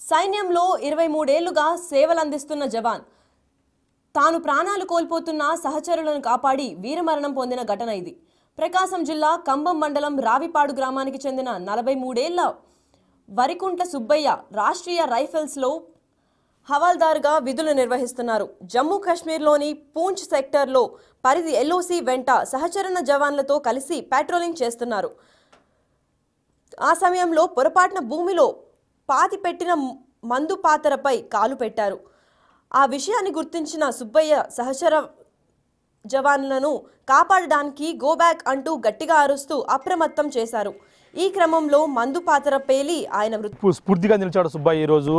సైన్యంలో 23 ఏళ్లుగా సేవలందిస్తున్న జవాన్ తాను ప్రాణాలు కోల్పోతున్న సహచరులను కాపాడి వీరమరణం పొందిన ఘటన ఇది. ప్రకాశం జిల్లా కంబం మండలం రావిపాడు గ్రామానికి చెందిన 43 ఏళ్ల వరికుంట్ల సుబ్బయ్య రాష్ట్రీయ రైఫిల్స్లో హవాల్దార్గా విధులు నిర్వహిస్తున్నారు. జమ్మూ కాశ్మీర్లోని పూంచ్ సెక్టర్లో పరిధి ఎల్ఓసి వెంట సహచరణ జవాన్లతో కలిసి పెట్రోలింగ్ చేస్తున్నారు. ఆ సమయంలో పొరపాటున భూమిలో పాతిపెట్టిన మందు పాతరపై కాలు పెట్టారు. ఆ విషయాన్ని గుర్తించిన సుబ్బయ్య సహచర జవాన్లను కాపాడడానికి గోబ్యాక్ అంటూ గట్టిగా అరుస్తూ అప్రమత్తం చేశారు. ఈ క్రమంలో మందు పాతర పేలి ఆయన స్ఫూర్తిగా నిలిచాడు సుబ్బయ్య. ఈరోజు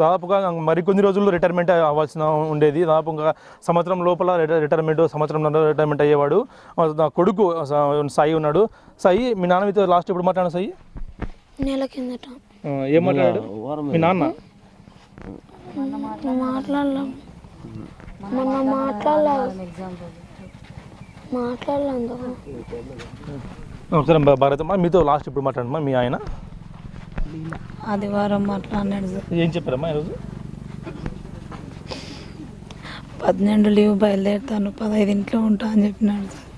దాదాపుగా మరికొన్ని రోజుల్లో రిటైర్మెంట్ అవ్వాల్సిన ఉండేది. దాదాపుగా సంవత్సరం లోపల రిటైర్మెంట్ అయ్యేవాడు. కొడుకు సాయి ఉన్నాడు. సాయి, మీ నాన్న మీతో లాస్ట్ ఎప్పుడు మాట్లాడాను? సాయి, నెల కిందట. ఏం మాట్లాడాడు మీ నాన్న? ఒకసారి భారతమ్మ, మీతో లాస్ట్ ఇప్పుడు మాట్లాడమ్మా. మీ ఆయన ఆదివారం మాట్లాడినాడు సార్. ఏం చెప్పారమ్మా ఈరోజు? 12 లీవ్ బయలుదేరుతాను, 15 ఇంట్లో ఉంటా అని చెప్పినాడు సార్.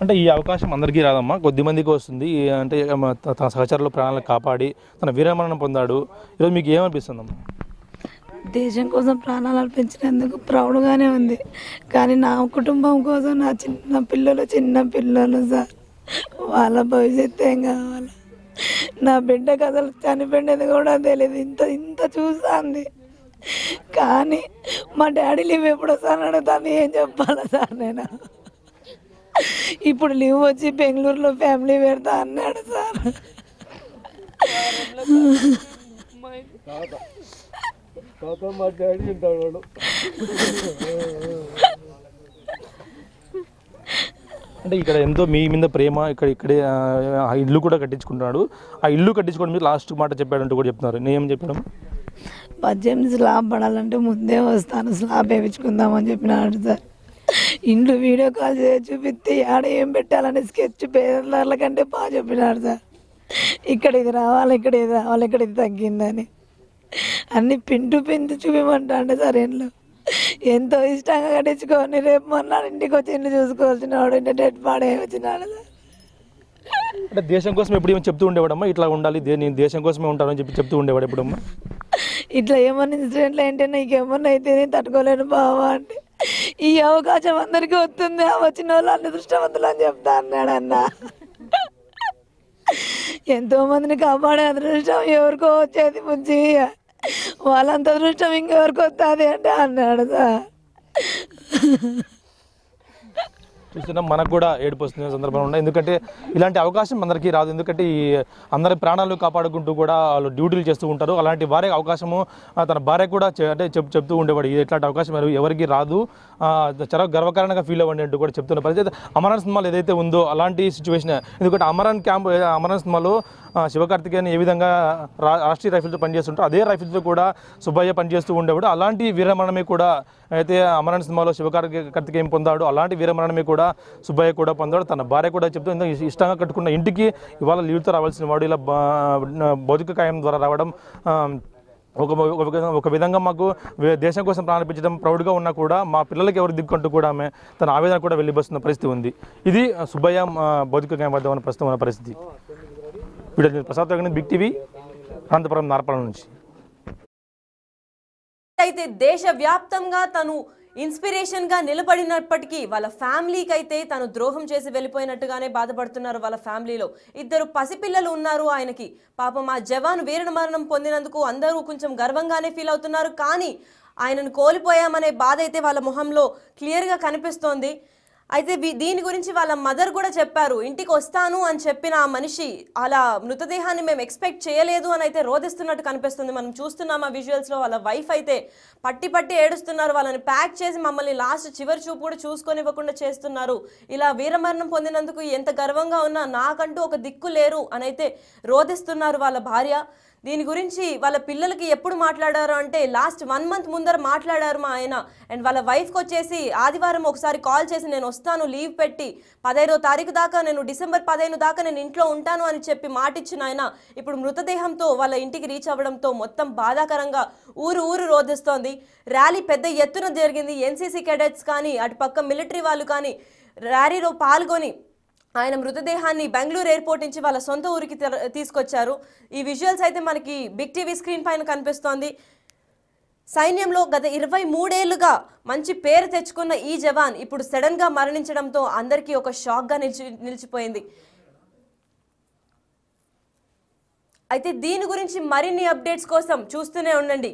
అంటే ఈ అవకాశం అందరికీ రాదమ్మా, కొద్దిమందికి వస్తుంది. అంటే తన సహచరుల ప్రాణాలను కాపాడి తన వీరమరణం పొందాడు. ఈరోజు మీకు ఏమనిపిస్తుందమ్మా? దేశం కోసం ప్రాణాలు అర్పించినందుకు ప్రౌడ్గానే ఉంది. కానీ నా కుటుంబం కోసం నా చిన్న పిల్లలు సార్, వాళ్ళ భవిష్యత్తు ఏం కావాలి? నా బిడ్డకు అసలు చనిపోయినది కూడా తెలియదు. ఇంత చూస్తుంది. కానీ మా డాడీ లీవ్ ఎప్పుడు వస్తాను అడుగుతాను. ఏం చెప్పాలా సార్ నేను? ఇప్పుడు లీవ్ వచ్చి బెంగళూరులో ఫ్యామిలీ పెడతా అన్నాడు సార్. అంటే ఇక్కడ ఎంతో మీ మీద ప్రేమ, ఇక్కడే ఆ ఇల్లు కూడా కట్టించుకుంటున్నాడు. ఆ ఇల్లు కట్టించుకోవడం మీరు లాస్ట్ మాట చెప్పాడంటూ కూడా చెప్తున్నారు. నేనేం చెప్పాడు? 18 స్లాబ్ పడాలంటే ముందే వస్తాను, స్లాబ్ వేయించుకుందామని చెప్పినాడు సార్. ఇంట్లో వీడియో కాల్ చేసి చూపిస్తే ఆడ ఏం పెట్టాలని స్కెచ్ పేర్ల కంటే బాగా చెప్పినాడు సార్. ఇక్కడ ఇది రావాలి, ఇక్కడ ఇది తగ్గిందని అన్ని పింటు చూపించమంటాండే సార్. ఇంట్లో ఎంతో ఇష్టంగా కట్టించుకొని రేపు మొన్న ఇంటికి వచ్చి ఇంట్లో చూసుకోవాల్సిన వాడు ఇంటి డెడ్ బాడీ వచ్చినాడు సార్. అంటే దేశం కోసం ఎప్పుడు ఏమో చెప్తూ ఉండేవాడమ్మా, ఇట్లా ఉండాలి, నేను దేశం కోసమే ఉంటానని చెప్తూ ఉండేవాడు ఎప్పుడమ్మా? ఇట్లా ఏమన్నా ఇన్సిడెంట్లు ఏంటంటే నీకేమన్నా అయితే నేను తట్టుకోలేను బావా అంటే, ఈ అవకాశం అందరికీ వస్తుంది, వచ్చిన వాళ్ళు అన్ని దృష్టవంతులు అని చెప్తా అన్నాడు అన్న. ఎంతో మందిని కాపాడే అదృష్టం ఎవరికో వచ్చేది ముంచి, వాళ్ళంత అదృష్టం ఇంకెవరికి వస్తుంది అంటే అన్నాడు సార్. చూస్తున్నాం, మనకు కూడా ఏడుపు వస్తున్న సందర్భంలో ఉన్నాయి. ఎందుకంటే ఇలాంటి అవకాశం అందరికీ రాదు. ఎందుకంటే ఈ అందరి ప్రాణాలు కాపాడుకుంటూ కూడా వాళ్ళు డ్యూటీలు చేస్తూ ఉంటారు. అలాంటి వారి అవకాశము తన భార్య కూడా అంటే చెప్తూ ఉండేవాడు, ఇట్లాంటి అవకాశం ఎవరికి రాదు, చాలా గర్వకారణంగా ఫీల్ అవ్వండి అంటూ కూడా చెప్తున్న పరిస్థితి. అమరన్ సినిమాలో ఏదైతే ఉందో అలాంటి సిచ్యువేషన్. ఎందుకంటే అమరన్ సినిమాలో శివకార్తికేయన్ ఏ విధంగా రాష్ట్రీయ రైఫిల్స్తో పనిచేస్తుంటారో అదే రైఫిల్స్తో కూడా సుబ్బయ్య పనిచేస్తూ ఉండేవాడు. అలాంటి వీరమరణమే కూడా అయితే అమరన్ సినిమాలో శివకార్తికేయన్ పొందాడు, అలాంటి వీరమరణమే కూడా సుబ్బయ్య కూడా పొందాడు. తన భార్య కూడా చెప్తూ ఇష్టంగా కట్టుకున్న ఇంటికి ఇవాళ లీవ్తో రావాల్సిన వాడు ఇలా భౌతిక కాయం ద్వారా రావడం ఒక విధంగా మాకు దేశం కోసం ప్రాణించడం ప్రౌడ్గా ఉన్నా కూడా మా పిల్లలకి ఎవరు దిక్కుంటూ కూడా ఆమె తన ఆవేదన కూడా వెళ్ళిపోతున్న పరిస్థితి ఉంది. ఇది సుబ్బయ్య భౌతిక కాయం వద్ద ఉన్న ప్రస్తుతం ఉన్న పరిస్థితి. Video Prasad big TV, Anantapuram, Narpala నుంచి. అయితే దేశవ్యాప్తంగా తను ఇన్స్పిరేషన్ గా నిలబడినప్పటికీ వాళ్ళ ఫ్యామిలీకి అయితే తను ద్రోహం చేసి వెళ్ళిపోయినట్టుగానే బాధపడుతున్నారు. వాళ్ళ ఫ్యామిలీలో 2 పసిపిల్లలు ఉన్నారు ఆయనకి. పాపం ఆ జవాన్ వీరమరణం పొందినందుకు అందరూ కొంచెం గర్వంగానే ఫీల్ అవుతున్నారు. కానీ ఆయనను కోల్పోయామనే బాధ అయితే వాళ్ళ మొహంలో క్లియర్గా కనిపిస్తోంది. అయితే దీని గురించి వాళ్ళ మదర్ కూడా చెప్పారు. ఇంటికి వస్తాను అని చెప్పిన ఆ మనిషి అలా మృతదేహాన్ని మేము ఎక్స్పెక్ట్ చేయలేదు అని అయితే రోధిస్తున్నట్టు కనిపిస్తుంది. మనం చూస్తున్నాం ఆ విజువల్స్లో. వాళ్ళ వైఫ్ అయితే పట్టి ఏడుస్తున్నారు. వాళ్ళని ప్యాక్ చేసి మమ్మల్ని లాస్ట్ చివరి చూపు కూడా చూసుకొనివ్వకుండా చేస్తున్నారు. ఇలా వీరమరణం పొందినందుకు ఎంత గర్వంగా ఉన్నా నాకంటూ ఒక దిక్కు లేరు అని అయితే రోధిస్తున్నారు వాళ్ళ భార్య. దీని గురించి వాళ్ళ పిల్లలకి ఎప్పుడు మాట్లాడారు అంటే లాస్ట్ 1 month ముందర మాట్లాడారు మా ఆయన. అండ్ వాళ్ళ వైఫ్కి వచ్చేసి ఆదివారం ఒకసారి కాల్ చేసి నేను వస్తాను లీవ్ పెట్టి 15వ తారీఖు దాకా నేను డిసెంబర్ 15 దాకా నేను ఇంట్లో ఉంటాను అని చెప్పి మాటిచ్చిన ఆయన ఇప్పుడు మృతదేహంతో వాళ్ళ ఇంటికి రీచ్ అవ్వడంతో మొత్తం బాధాకరంగా ఊరు రోధిస్తోంది. ర్యాలీ పెద్ద ఎత్తున జరిగింది. ఎన్సీసీ కేడెట్స్ కానీ అటు పక్క మిలిటరీ వాళ్ళు కానీ ర్యాలీలో పాల్గొని ఆయన మృతదేహాన్ని బెంగళూరు ఎయిర్పోర్ట్ నుంచి వాళ్ళ సొంత ఊరికి తీసుకొచ్చారు. ఈ విజువల్స్ అయితే మనకి బిగ్ టీవీ స్క్రీన్ పైన కనిపిస్తోంది. సైన్యంలో గత 23 ఏళ్లుగా మంచి పేరు తెచ్చుకున్న ఈ జవాన్ ఇప్పుడు సడన్గా మరణించడంతో అందరికీ ఒక షాక్గా నిలిచిపోయింది. అయితే దీని గురించి మరిన్ని అప్డేట్స్ కోసం చూస్తూనే ఉండండి.